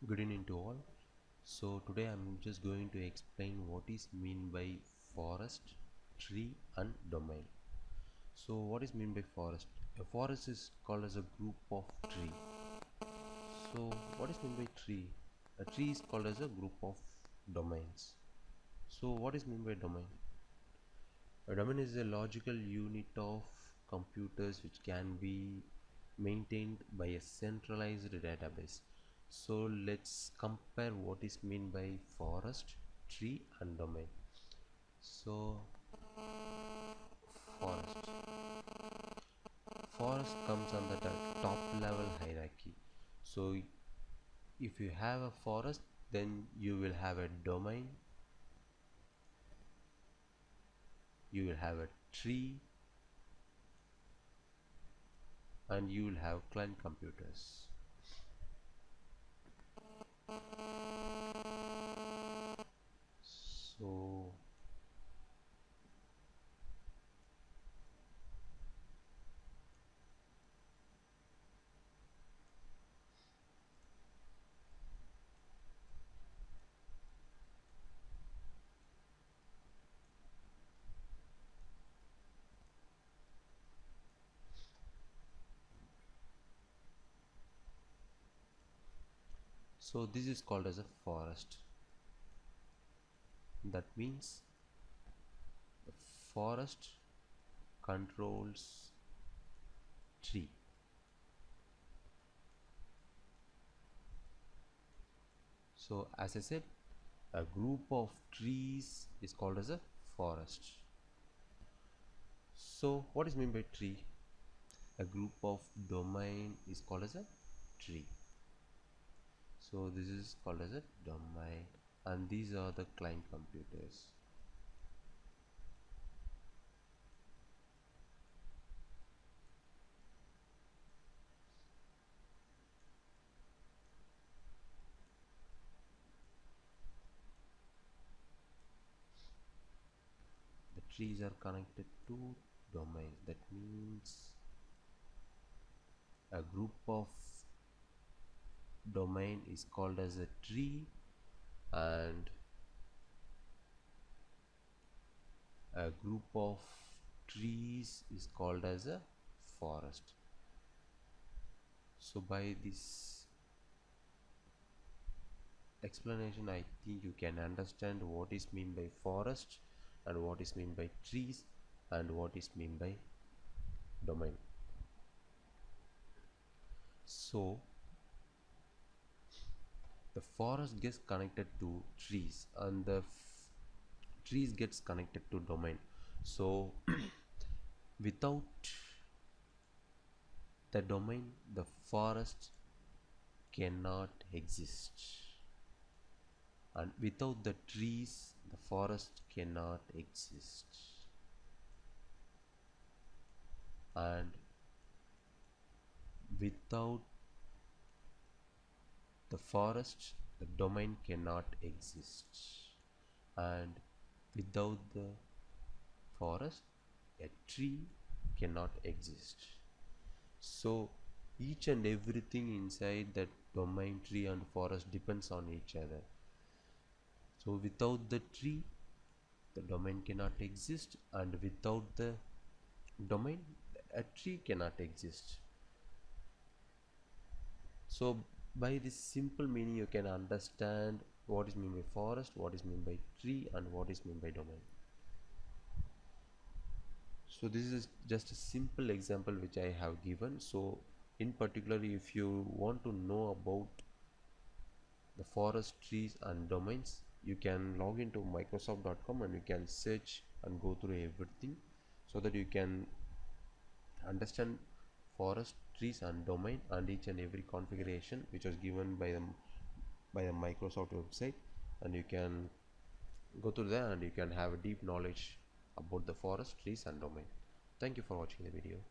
Good evening to all. So today I'm just going to explain what is mean by forest, tree and domain. So what is mean by forest? A forest is called as a group of tree. So what is mean by tree? A tree is called as a group of domains. So what is mean by domain? A domain is a logical unit of computers which can be maintained by a centralized database. So let's compare what is meant by forest, tree and domain. So forest. Forest comes on the top level hierarchy. So if you have a forest, then you will have a domain, you will have a tree, and you will have client computers. So so this is called as a forest. That means the forest controls tree. So as I said, a group of trees is called as a forest. So what is meant by tree? A group of domain is called as a tree. So this is called as a domain, and these are the client computers. The trees are connected to domains. That means a group of domain is called as a tree, and a group of trees is called as a forest. So by this explanation, I think you can understand what is mean by forest and what is mean by trees and what is mean by domain. So the forest gets connected to trees and the trees gets connected to domain. So without the domain, the forest cannot exist, and without the trees, the forest cannot exist, and without the forest, the domain cannot exist, and without the forest, a tree cannot exist. So each and everything inside that domain, tree and forest depends on each other. So without the tree, the domain cannot exist, and without the domain, a tree cannot exist. So by this simple meaning, you can understand what is meant by forest, what is meant by tree, and what is meant by domain. So this is just a simple example which I have given. So in particular, if you want to know about the forest, trees and domains, you can log into microsoft.com and you can search and go through everything, so that you can understand forest, trees and domain and each and every configuration which was given by the Microsoft website, and you can go through there and you can have a deep knowledge about the forest, trees and domain. Thank you for watching the video.